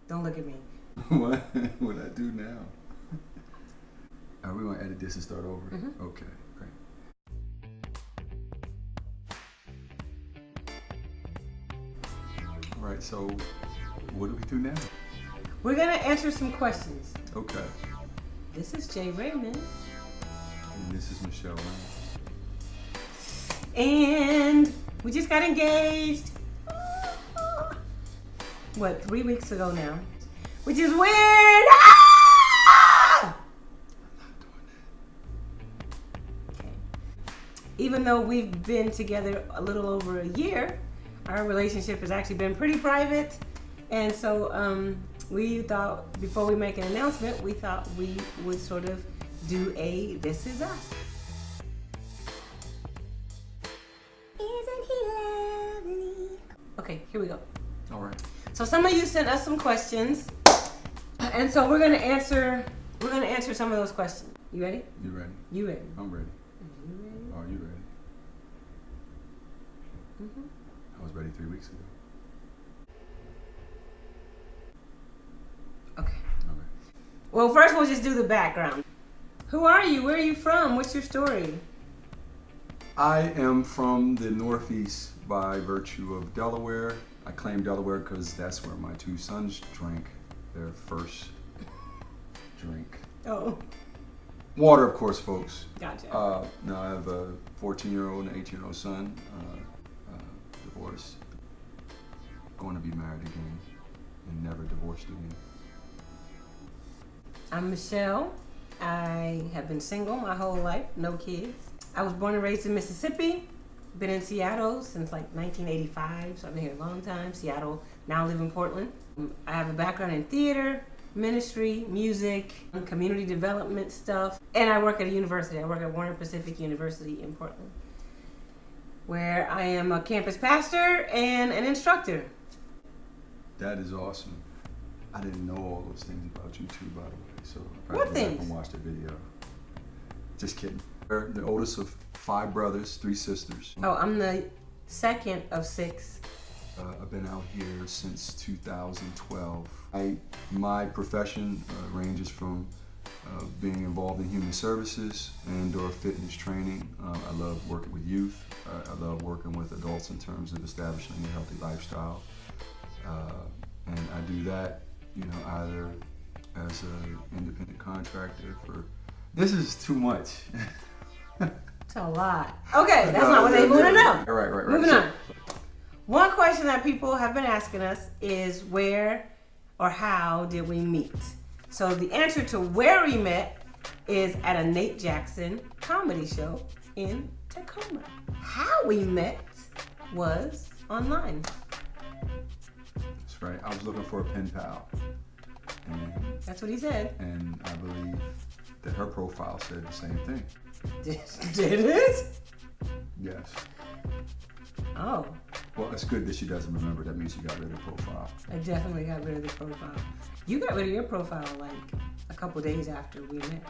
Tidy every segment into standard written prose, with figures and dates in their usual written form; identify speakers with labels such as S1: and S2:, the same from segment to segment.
S1: Don't look at me.
S2: What would I do now? Are we gonna edit this and start over?
S1: Mm-hmm.
S2: Okay, great. All right, so what do we do now?
S1: We're gonna answer some questions.
S2: Okay.
S1: This is Jay Raymond.
S2: And this is Michelle Ryan.
S1: And we just got engaged. What, 3 weeks ago now? Which is weird. Ah! Okay. Even though we've been together a little over a year, our relationship has actually been pretty private. And so we thought, before we make an announcement, we thought we would sort of do a This Is Us. Isn't he lovely? Okay, here we go.
S2: All right.
S1: So some of you sent us some questions, and so we're gonna answer some of those questions. You ready?
S2: You ready?
S1: You ready?
S2: I'm ready.
S1: You ready?
S2: Are you ready?
S1: Mm-hmm.
S2: I was ready 3 weeks ago.
S1: Okay.
S2: All right.
S1: Well, first we'll just do the background. Who are you? Where are you from? What's your story?
S2: I am from the Northeast by virtue of Delaware. I claim Delaware because that's where my two sons drank their first drink.
S1: Oh,
S2: Water, of course, folks.
S1: gotcha.
S2: Now I have a 14-year-old and an 18-year-old son, divorced, going to be married again, and never divorced again.
S1: I'm Michelle. I have been single my whole life, no kids. I was born and raised in Mississippi. Been in Seattle since like 1985, so I've been here a long time. Seattle, now live in Portland. I have a background in theater, ministry, music, community development stuff, and I work at a university. I work at Warner Pacific University in Portland, where I am a campus pastor and an instructor.
S2: That is awesome. I didn't know all those things about you too, by the way, so I
S1: What
S2: probably go back
S1: things?
S2: and watch the video. Just kidding. They're the oldest of 5 brothers, 3 sisters.
S1: Oh, I'm the second of 6.
S2: I've been out here since 2012. My profession ranges from being involved in human services and/or fitness training. I love working with youth. I love working with adults in terms of establishing a healthy lifestyle. And I do that, either as an independent contractor for. This is too much.
S1: It's a lot. Okay, that's not what they want to know.
S2: Right.
S1: Moving on. One question that people have been asking us is where or how did we meet? So the answer to where we met is at a Nate Jackson comedy show in Tacoma. How we met was online.
S2: That's right. I was looking for a pen pal. And
S1: That's what he said.
S2: I believe that her profile said the same thing.
S1: Did it?
S2: Yes.
S1: Oh,
S2: Well, it's good that she doesn't remember. That means she got rid of the profile.
S1: I definitely got rid of the profile. You got rid of your profile like a couple days after we met.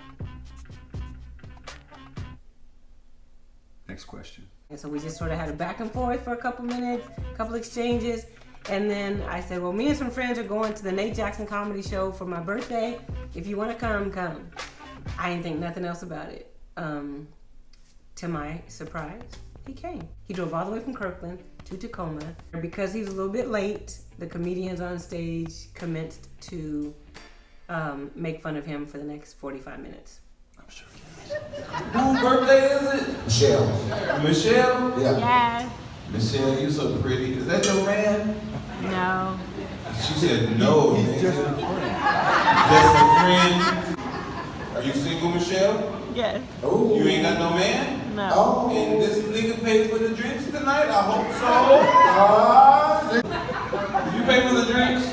S2: Next question.
S1: And so we just sort of had a back and forth for a couple minutes, a couple exchanges. And then I said, well, me and some friends are going to the Nate Jackson comedy show for my birthday. If you want to come, come. I didn't think nothing else about it. To my surprise, he came. He drove all the way from Kirkland to Tacoma. Because he was a little bit late, the comedians on stage commenced to make fun of him for the next 45 minutes.
S2: I'm sure.
S3: Whose birthday is it?
S4: Michelle.
S3: Michelle?
S4: Yeah.
S5: Yes.
S3: Michelle, you so pretty. Is that your man?
S5: No.
S3: She said no. He's just a friend. Just a friend. Are you single, Michelle?
S5: Yes.
S4: Oh.
S3: You ain't got no man?
S5: No.
S4: Oh.
S3: And this nigga paid for the drinks tonight? I hope so. Did you pay for the drinks?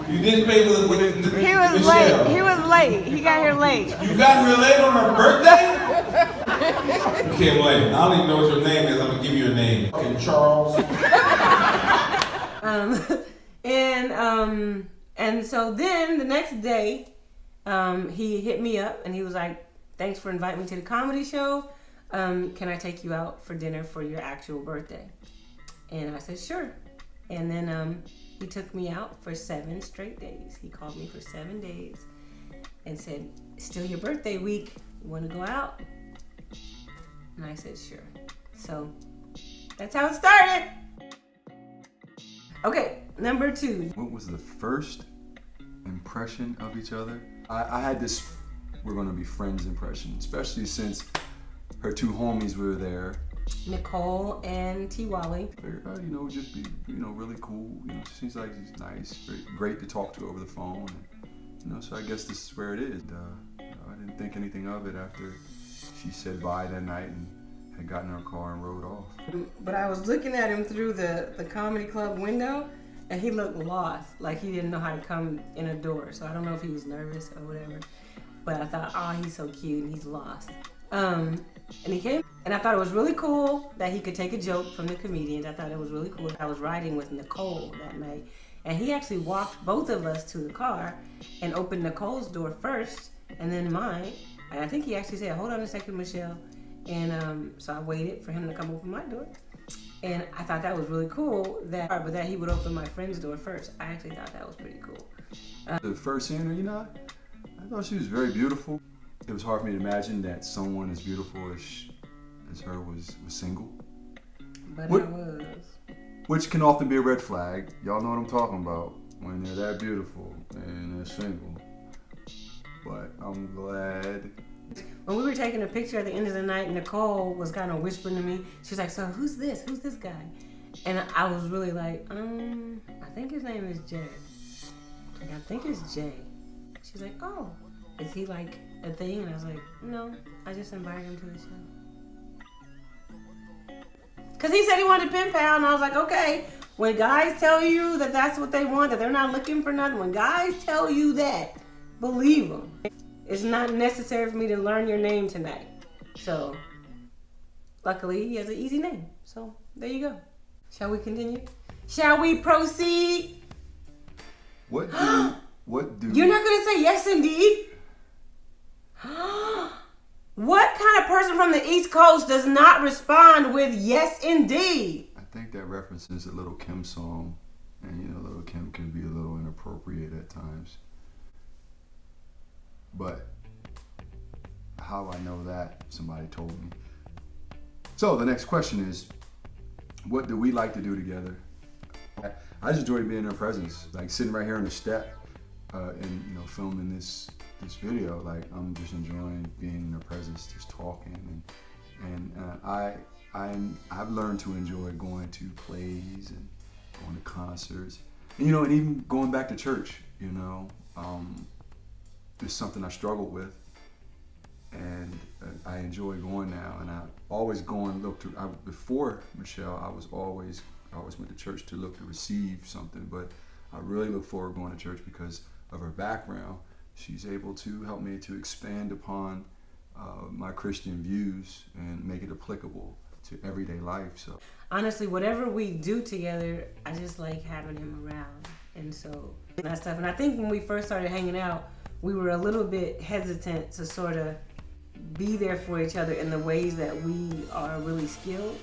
S3: You didn't pay for the
S5: He was
S3: Michelle.
S5: late. He was late. He got here late.
S3: You got here late on her birthday? You came late. I don't even know what your name is. I'm gonna give you a name. Fucking Charles.
S1: And so then the next day, he hit me up and he was like, thanks for inviting me to the comedy show. Can I take you out for dinner for your actual birthday? And I said, sure. And then He took me out for 7 straight days. He called me for 7 days and said, "It's still your birthday week. You want to go out?" And I said, "Sure." So that's how it started. Okay, number 2.
S2: What was the first impression of each other? I had this "we're gonna be friends" impression, especially since her 2 homies were there.
S1: Nicole and T. Wally.
S2: Figured, oh, you know, just be, you know, really cool. You know, she seems like she's nice, great to talk to over the phone. And, you know, so I guess this is where it is. You know, I didn't think anything of it after she said bye that night and had gotten in her car and rode off.
S1: But I was looking at him through the comedy club window, and he looked lost, like he didn't know how to come in a door. So I don't know if he was nervous or whatever. But I thought, oh, he's so cute and he's lost. And he came, and I thought it was really cool that he could take a joke from the comedians. I thought it was really cool. I was riding with Nicole that night, and he actually walked both of us to the car and opened Nicole's door first, and then mine. And I think he actually said, "Hold on a second, Michelle." And so I waited for him to come open my door. And I thought that was really cool but that he would open my friend's door first. I actually thought that was pretty cool.
S2: The first seeing her, you know, I thought she was very beautiful. It was hard for me to imagine that someone as beautiful as her was single.
S1: But
S2: What?
S1: I was.
S2: Which can often be a red flag. Y'all know what I'm talking about when they're that beautiful and they're single. But I'm glad.
S1: When we were taking a picture at the end of the night, Nicole was kind of whispering to me. She was like, "So who's this? Who's this guy?" And I was really like, I think his name is Jay. Like, I think it's Jay. She's like, "Oh, is he like a thing?" And I was like, "No, I just invited him to the show." Because he said he wanted a pen pal, and I was like, okay. When guys tell you that that's what they want, that they're not looking for nothing, when guys tell you that, believe them. It's not necessary for me to learn your name tonight. So, luckily, he has an easy name. So, there you go. Shall we continue? Shall we proceed?
S2: What do
S1: You're not going to say yes, indeed? What kind of person from the East Coast does not respond with yes, indeed?
S2: I think that references a Little Kim song, and you know, Little Kim can be a little inappropriate at times. But how I know that? Somebody told me. So the next question is, what do we like to do together? I just enjoy being in her presence, like sitting right here on the step, and you know, filming this video. Like, I'm just enjoying being in her presence, just talking, and I've learned to enjoy going to plays and going to concerts, and, you know, and even going back to church. You know, it's something I struggled with, and I enjoy going now. And I always go and look to. Before Michelle, I always went to church to look to receive something, but I really look forward to going to church because of her background. She's able to help me to expand upon my Christian views and make it applicable to everyday life. So
S1: Honestly, whatever we do together, I just like having him around. And so that stuff. And I think when we first started hanging out, we were a little bit hesitant to sort of be there for each other in the ways that we are really skilled.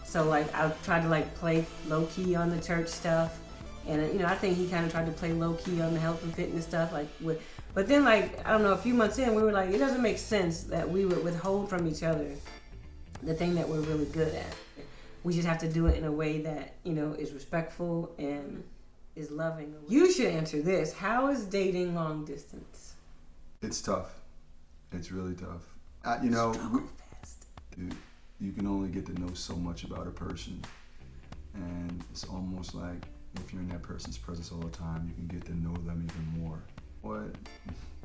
S1: So like I tried to like play low key on the church stuff. And, you know, I think he kind of tried to play low-key on the health and fitness stuff. But then, like, I don't know, a few months in, we were like, it doesn't make sense that we would withhold from each other the thing that we're really good at. We just have to do it in a way that, you know, is respectful and is loving. You should answer this. How is dating long distance?
S2: it's tough. It's really tough. You know, dude, you can only get to know so much about a person, and it's almost like if you're in that person's presence all the time, you can get to know them even more. What?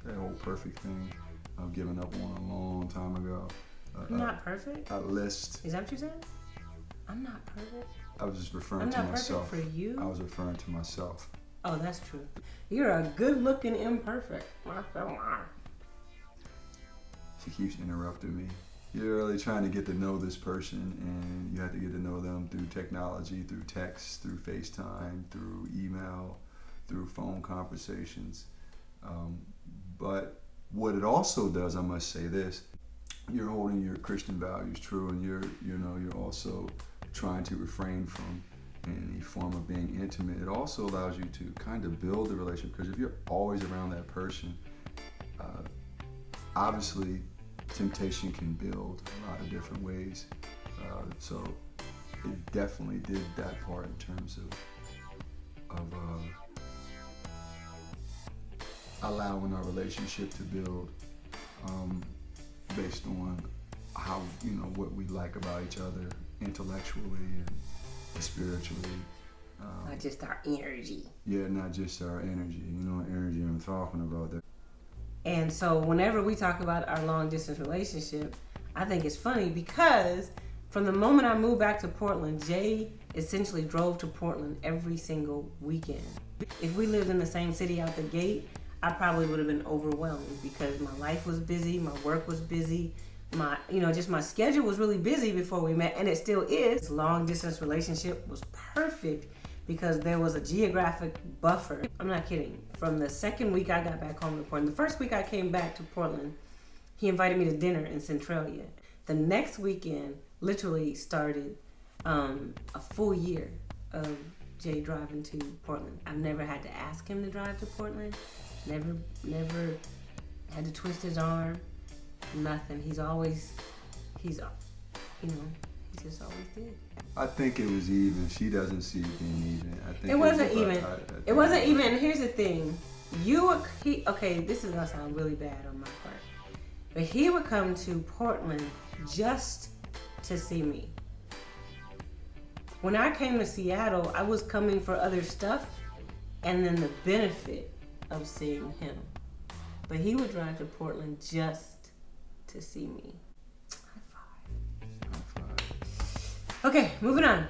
S2: That whole perfect thing I've given up on a long time ago.
S1: I'm not perfect?
S2: A list.
S1: Is that what you said? I'm not perfect.
S2: I was just referring
S1: I'm
S2: to
S1: not
S2: myself.
S1: perfect for you?
S2: I was referring to myself.
S1: Oh, that's true. You're a good-looking imperfect.
S2: She keeps interrupting me. You're really trying to get to know this person, and you have to get to know them through technology, through text, through FaceTime, through email, through phone conversations. But what it also does, I must say this, you're holding your Christian values true, and you're also trying to refrain from any form of being intimate, it also allows you to kind of build a relationship, because if you're always around that person, obviously temptation can build a lot of different ways. So it definitely did that part in terms of allowing our relationship to build based on how, what we like about each other intellectually and spiritually.
S1: Not just our energy.
S2: Yeah, not just our energy. Energy I'm talking about there.
S1: And so whenever we talk about our long distance relationship, I think it's funny because from the moment I moved back to Portland, Jay essentially drove to Portland every single weekend. If we lived in the same city out the gate, I probably would have been overwhelmed because my life was busy, my work was busy, just my schedule was really busy before we met, and it still is. This long distance relationship was perfect because there was a geographic buffer. I'm not kidding. From the second week I got back home to Portland, the first week I came back to Portland, he invited me to dinner in Centralia. The next weekend literally started a full year of Jay driving to Portland. I've never had to ask him to drive to Portland. Never had to twist his arm. Nothing. He just always did.
S2: I think it was even. She doesn't see it being even. I think
S1: It wasn't even. It wasn't even. Here's the thing. This is gonna sound really bad on my part, but he would come to Portland just to see me. When I came to Seattle, I was coming for other stuff and then the benefit of seeing him. But he would drive to Portland just to see me. High five.
S2: High five.
S1: Okay, moving on.